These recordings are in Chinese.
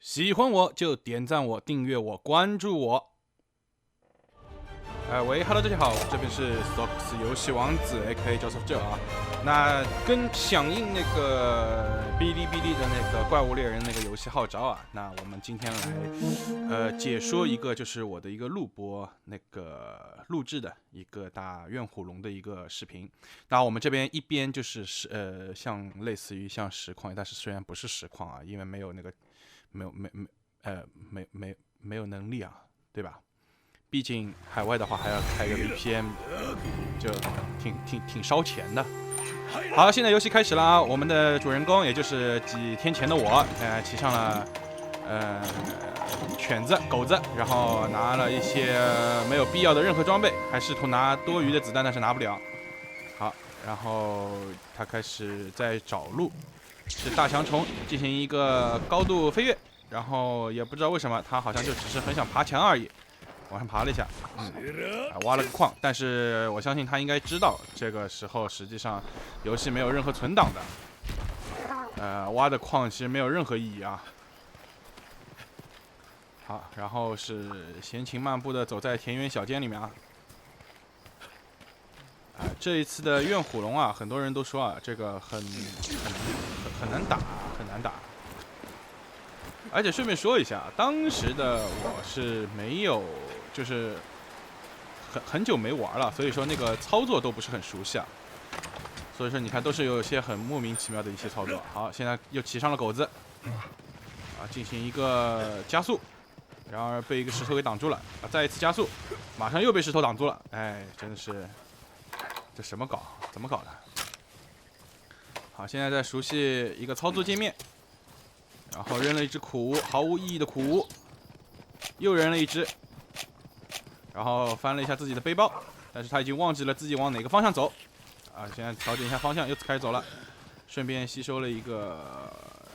喜欢我就点赞我、订阅我、关注我。喂 ，Hello， 大家好，这边是 Sox 游戏王子 ，A.K.A. Joseph Joe 啊。那跟响应那个哔哩哔哩的那个怪物猎人那个游戏号召啊，那我们今天来解说一个就是我的一个录播那个录制的一个打怨虎龙的一个视频。那我们这边一边就是像类似于像实况，但是虽然不是实况啊，因为没有那个没有能力啊，对吧？毕竟海外的话还要开个 VPN， 就挺烧钱的。好，现在游戏开始啦！我们的主人公也就是几天前的我，骑上了犬子、狗子，然后拿了一些没有必要的任何装备，还试图拿多余的子弹，但是拿不了。好，然后他开始在找路，是大翔虫进行一个高度飞跃，然后也不知道为什么他好像就只是很想爬墙而已。往上爬了一下，挖了个矿，但是我相信他应该知道，这个时候实际上游戏没有任何存档的，挖的矿其实没有任何意义啊。好，然后是闲情漫步的走在田园小间里面啊。这一次的怨虎龙啊，很多人都说啊，这个很难打，很难打。而且顺便说一下，当时的我是没有。就是很久没玩了，所以说那个操作都不是很熟悉啊。所以说你看，都是有一些很莫名其妙的一些操作。好，现在又骑上了狗子，进行一个加速，然而被一个石头给挡住了，再一次加速，马上又被石头挡住了。哎，真的是，这什么搞？怎么搞的？好，现在在熟悉一个操作界面，然后扔了一只苦无，毫无意义的苦无，又扔了一只。然后翻了一下自己的背包，但是他已经忘记了自己往哪个方向走。现在调整一下方向，又开始走了，顺便吸收了一个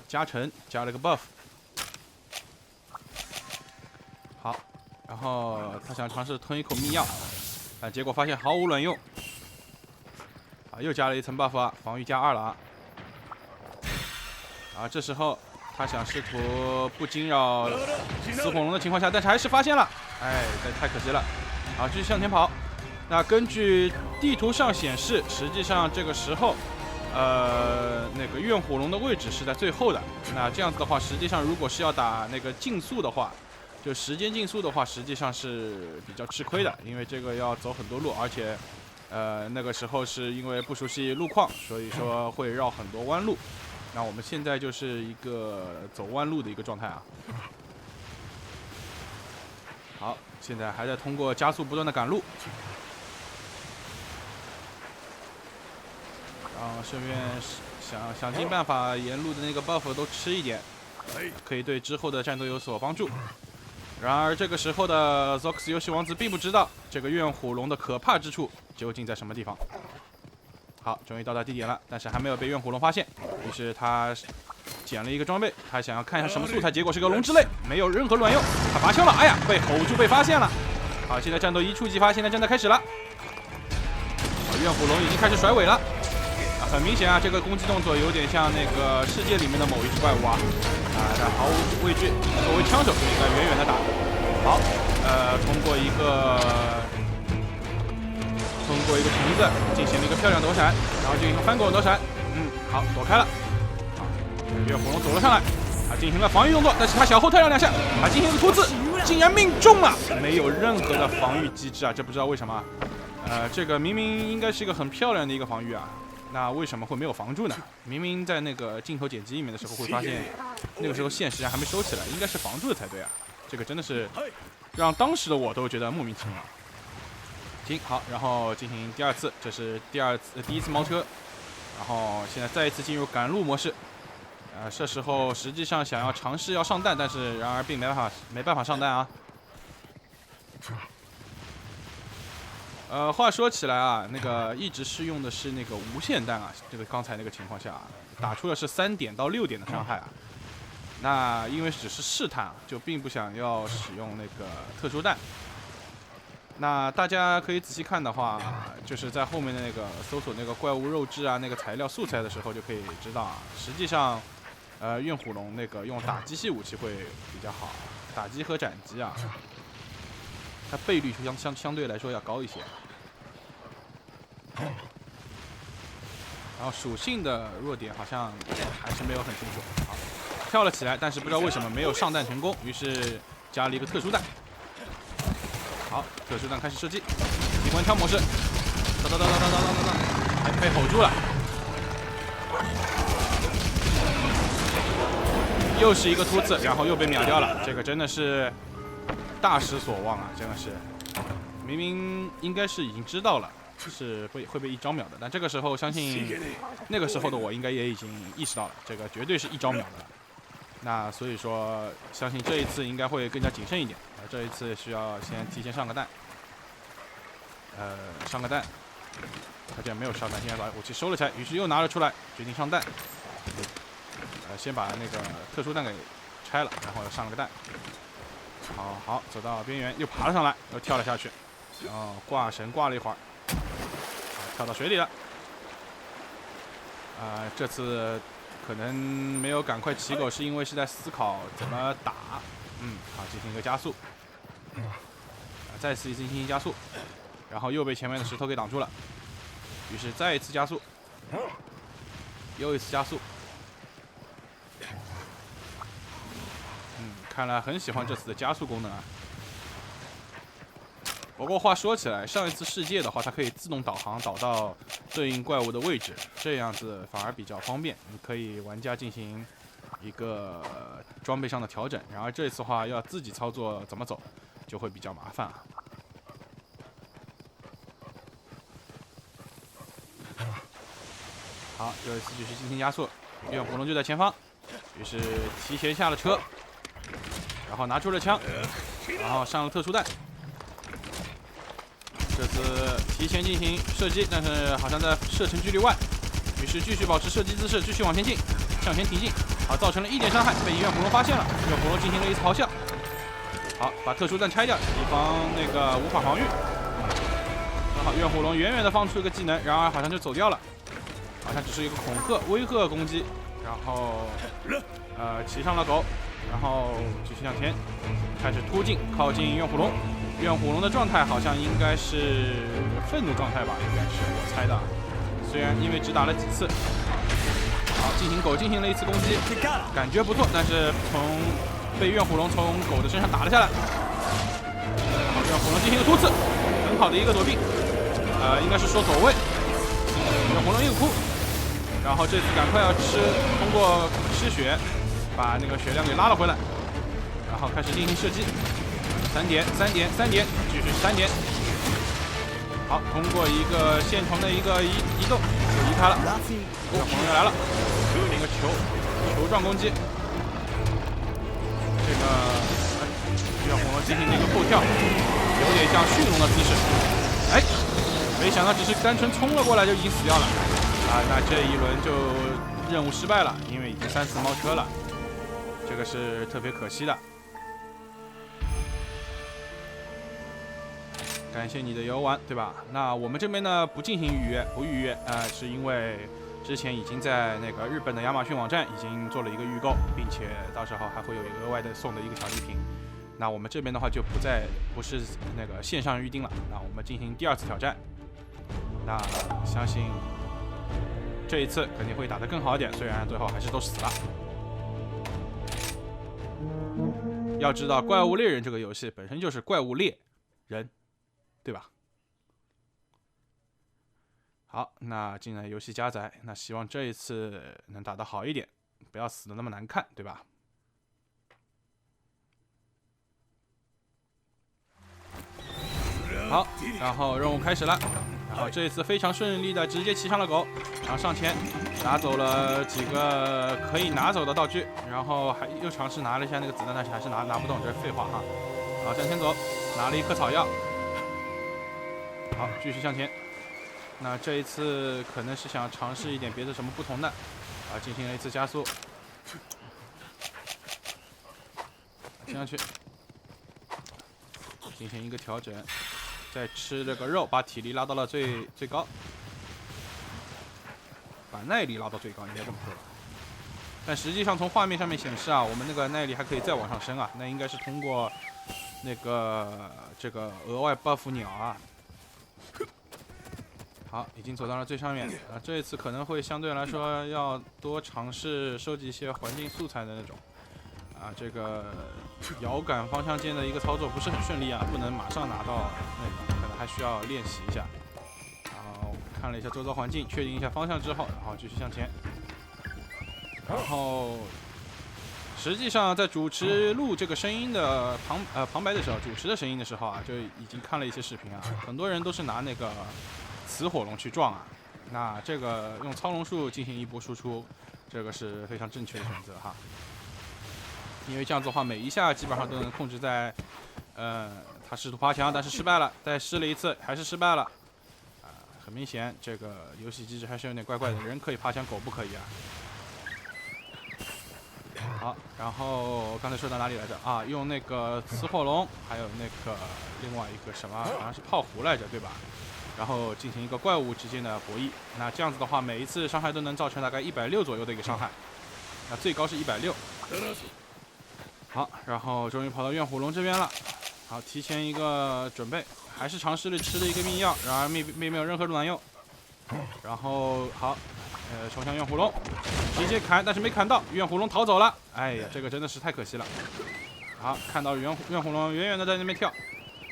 加成，加了个 buff。好，然后他想尝试吞一口秘药，结果发现毫无卵用。又加了一层 buff 啊，防御加2了啊。这时候他想试图不惊扰死火龙的情况下，但是还是发现了。这太可惜了。好，继续向前跑。那根据地图上显示，实际上这个时候，那个怨虎龙的位置是在最后的。那这样子的话，实际上如果是要打那个竞速的话，就时间竞速的话，实际上是比较吃亏的，因为这个要走很多路，而且，那个时候是因为不熟悉路况，所以说会绕很多弯路。那我们现在就是一个走弯路的一个状态啊。好，现在还在通过加速不断的赶路，然后顺便想尽办法沿路的那个 buff 都吃一点，可以对之后的战斗有所帮助。然而这个时候的 Zox 游戏王子并不知道这个怨虎龙的可怕之处究竟在什么地方。好，终于到达地点了，但是还没有被怨虎龙发现，于是他捡了一个装备，他想要看一下什么素材，结果是个龙之泪，没有任何卵用。他拔枪了，哎呀，被吼住，被发现了。好，现在战斗一触即发，现在正在开始了。怨虎龙已经开始甩尾了。很明显啊，这个攻击动作有点像那个世界里面的某一只怪物啊。他毫无畏惧，作为枪手就应该远远的打。好，通过一个瓶子进行了一个漂亮躲闪，然后进行翻滚躲闪。好，躲开了。好，怨虎龙走了上来，他进行了防御动作，但是他小后退了2下，他进行了突刺，竟然命中了，没有任何的防御机制啊，这不知道为什么。这个明明应该是一个很漂亮的一个防御啊，那为什么会没有防住呢？明明在那个镜头剪辑里面的时候会发现，那个时候线实际上还没收起来，应该是防住的才对啊。这个真的是让当时的我都觉得莫名其妙。行，好，然后进行第2次，这是第一次猫车，然后现在再一次进入赶路模式。这时候实际上想要尝试要上弹，但是然而并没办法上弹啊。话说起来啊，那个一直是用的是那个无限弹啊，这个刚才那个情况下打出的是3点到6点的伤害啊。那因为只是试探，就并不想要使用那个特殊弹。那大家可以仔细看的话，就是在后面的那个搜索那个怪物肉质啊，那个材料素材的时候就可以知道啊，实际上，怨虎龙那个用打击系武器会比较好，打击和斩击啊，它倍率相对来说要高一些。然后属性的弱点好像还是没有很清楚。好，跳了起来，但是不知道为什么没有上弹成功，于是加了一个特殊弹。好，特殊弹开始射击，机关枪模式，哒哒哒哒哒哒哒哒，还被吼住了。又是一个突刺，然后又被秒掉了，这个真的是大失所望啊！真的是，明明应该是已经知道了是会被一招秒的，但这个时候相信那个时候的我应该也已经意识到了，这个绝对是一招秒的了。那所以说，相信这一次应该会更加谨慎一点。这一次需要先提前上个弹，上个弹，他竟然没有上弹，竟然把武器收了起来，于是又拿了出来，决定上弹。先把那个特殊弹给拆了，然后上了个弹。好，走到边缘又爬了上来，又跳了下去，然后挂绳挂了一会儿，跳到水里了。这次可能没有赶快起狗，是因为是在思考怎么打。好，进行一个加速，再次进行加速，然后又被前面的石头给挡住了，于是再一次加速，又一次加速。看来很喜欢这次的加速功能啊。不过话说起来，上一次世界的话，它可以自动导航导到对应怪物的位置，这样子反而比较方便，你可以玩家进行一个装备上的调整。然而这次的话要自己操作怎么走，就会比较麻烦啊。好，这一次继续进行加速，怨虎龙就在前方，于是提前下了车。然后拿出了枪，然后上了特殊弹。这次提前进行射击，但是好像在射程距离外，于是继续保持射击姿势，继续往前进，向前挺进。好，造成了1点伤害，被怨虎龙发现了，怨虎龙进行了一次咆哮。好，把特殊弹拆掉，以防那个无法防御。好，怨虎龙远远的放出一个技能，然而好像就走掉了，好像只是一个恐吓、威吓攻击，然后骑上了狗。然后继续向前，开始突进，靠近怨虎龙。怨虎龙的状态好像应该是愤怒状态吧，应该是我猜的。虽然因为只打了几次。好，狗进行了一次攻击，感觉不错，但是被怨虎龙从狗的身上打了下来。好，怨虎龙进行了突刺，很好的一个躲避，应该是说走位。怨虎龙一个哭，然后这次赶快要通过吃血。把那个血量给拉了回来，然后开始进行射击，3点，继续3点。好，通过一个线虫的一个移动就移开了。这个红龙又来了，一个球状攻击。这个让红龙进行了一个后跳，有点像驯龙的姿势。没想到只是单纯冲了过来就已经死掉了。那这一轮就任务失败了，因为已经3次猫车了。这个是特别可惜的。感谢你的游玩，对吧？那我们这边呢不进行不预约，是因为之前已经在那个日本的亚马逊网站已经做了一个预购，并且到时候还会有额外的送的一个小礼品。那我们这边的话就不是那个线上预定了，那我们进行第2次挑战。那相信这一次肯定会打得更好一点，虽然最后还是都死了。要知道，怪物猎人这个游戏本身就是怪物猎人，对吧？好，那进来游戏加载，那希望这一次能打得好一点，不要死得那么难看，对吧？好，然后任务开始了。然后这一次非常顺利的直接骑上了狗，然后上前拿走了几个可以拿走的道具，然后又尝试拿了一下那个子弹，但是还是拿不动，这是废话哈。好，向前走，拿了一颗草药。好，继续向前。那这一次可能是想尝试一点别的什么不同的，进行了一次加速，听上去进行一个调整。再吃这个肉，把体力拉到了最高，把耐力拉到最高，应该这么说吧。但实际上从画面上面显示啊，我们那个耐力还可以再往上升啊，那应该是通过那个这个额外 buff 鸟啊。好，已经走到了最上面啊！这一次可能会相对来说要多尝试收集一些环境素材的那种啊。这个摇杆方向键的一个操作不是很顺利啊，不能马上拿到那个，可能还需要练习一下。然后看了一下周遭环境，确定一下方向之后，然后继续向前。然后实际上在主持录这个声音的旁白的时候，主持的声音的时候啊，就已经看了一些视频啊，很多人都是拿那个雌火龙去撞啊，那这个用苍龙术进行一波输出，这个是非常正确的选择哈。因为这样子的话，每一下基本上都能控制在，他试图爬墙，但是失败了，再试了一次还是失败了，很明显这个游戏机制还是有点怪怪的，人可以爬墙，狗不可以啊。好，然后刚才说到哪里来着啊？用那个雌火龙，还有那个另外一个什么，好像是炮狐来着，对吧？然后进行一个怪物之间的博弈。那这样子的话，每一次伤害都能造成大概160左右的一个伤害，那最高是160。好，然后终于跑到怨虎龙这边了。好，提前一个准备，还是尝试了吃了一个秘药，然而并没有任何卵用。然后好，冲向怨虎龙，直接砍，但是没砍到，怨虎龙逃走了。哎呀，这个真的是太可惜了。好，看到怨虎龙远远的在那边跳，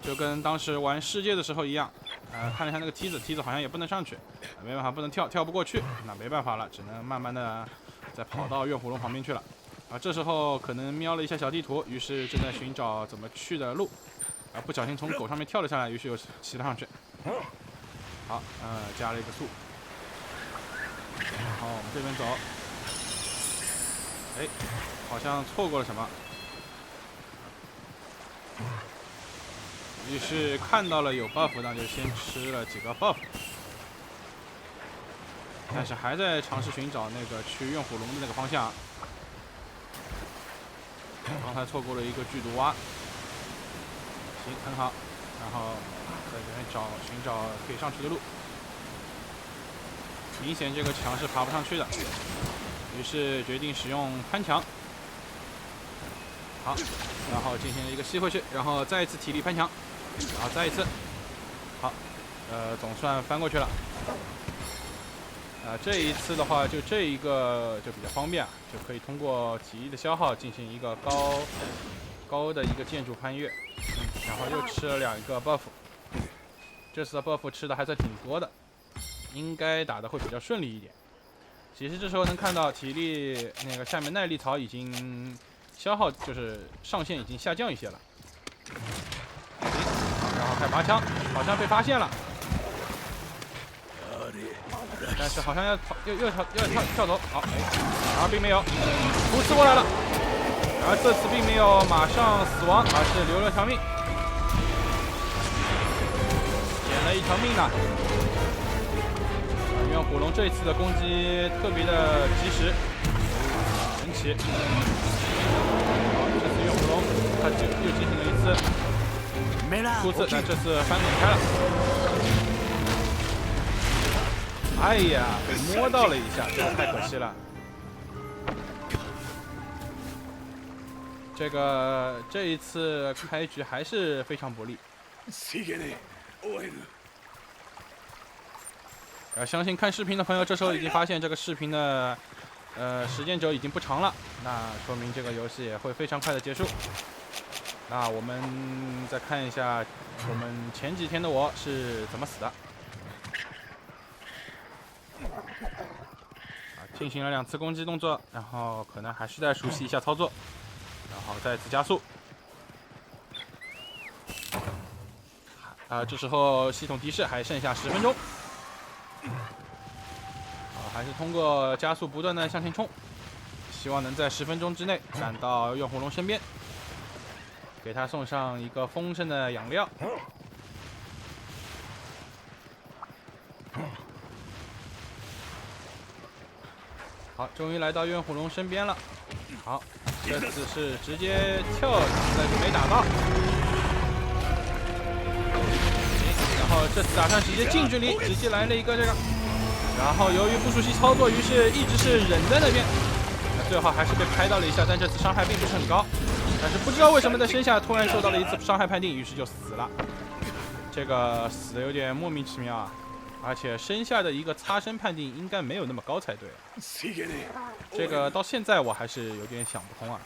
就跟当时玩世界的时候一样。看了一下那个梯子好像也不能上去，没办法，不能跳不过去，那没办法了，只能慢慢的再跑到怨虎龙旁边去了。这时候可能瞄了一下小地图，于是正在寻找怎么去的路，不小心从狗上面跳了下来，于是又骑了上去。好，加了一个速。好，我们这边走。哎，好像错过了什么。于是看到了有 buff， 那就先吃了几个 buff， 但是还在尝试寻找那个去怨虎龙的那个方向。刚才错过了一个剧毒蛙，行，很好。然后在这边寻找可以上去的路。明显这个墙是爬不上去的，于是决定使用攀墙。好，然后进行了一个吸回去，然后再一次体力攀墙，然后再一次，好，总算翻过去了。这一次的话，就这一个就比较方便，就可以通过体力的消耗进行一个高的一个建筑攀越。然后又吃了2个 buff， 这次的 buff 吃的还算挺多的，应该打的会比较顺利一点。其实这时候能看到体力那个下面耐力槽已经消耗，就是上限已经下降一些了。然后开拔枪，好像被发现了。但是好像要跳走，好，然而并没有，突刺过来了，然而这次并没有马上死亡，而是留了条命，捡了一条命呢。怨虎龙这一次的攻击特别的及时，神奇。好，这次怨虎龙他又进行了一次突刺，但这次翻滚开了。哎呀，被摸到了一下，这个太可惜了。这一次开局还是非常不利。相信看视频的朋友这时候已经发现这个视频的时间轴已经不长了，那说明这个游戏也会非常快的结束。那我们再看一下我们前几天的我是怎么死的。进行了2次攻击动作，然后可能还是再熟悉一下操作，然后再次加速。这时候系统提示还剩下10分钟。还是通过加速不断的向前冲，希望能在10分钟之内赶到怨虎龙身边，给他送上一个丰盛的养料。好，终于来到怨虎龙身边了。好，这次是直接跳，但是没打到。然后这次打算直接近距离，直接来了一个这个。然后由于不熟悉操作，于是一直是忍在那边。最后还是被拍到了一下，但这次伤害并不是很高。但是不知道为什么在身下突然受到了一次伤害判定，于是就死了。这个死的有点莫名其妙啊！而且身下的一个擦身判定应该没有那么高才对。这个到现在我还是有点想不通啊。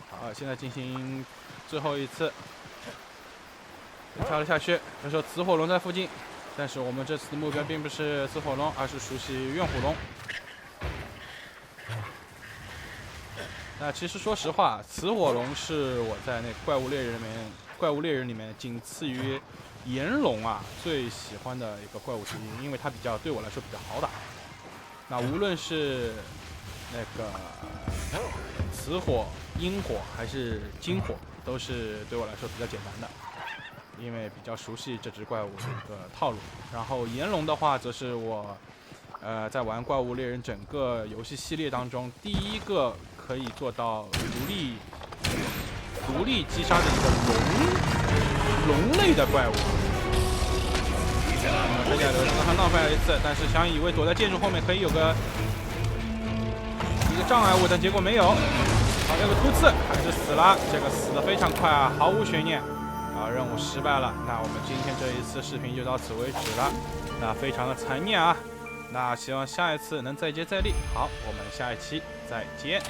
好，现在进行最后一次，跳了下去。这时候雌火龙在附近，但是我们这次的目标并不是雌火龙，而是熟悉怨虎龙。那其实说实话，雌火龙是我在那怪物猎人里面仅次于炎龙啊最喜欢的一个怪物之一，因为它对我来说比较好打。那无论是那个雌火、阴火还是金火，都是对我来说比较简单的，因为比较熟悉这只怪物的一个套路。然后炎龙的话，则是我在玩怪物猎人整个游戏系列当中第一个可以做到独立击杀的一个龙类的怪物。这下流让他浪费了一次，但是想以为躲在建筑后面可以有个障碍物，但结果没有。好，这个突刺还是死了，这个死得非常快啊，毫无悬念。啊，任务失败了。那我们今天这一次视频就到此为止了，那非常的残念啊。那希望下一次能再接再厉。好，我们下一期再见。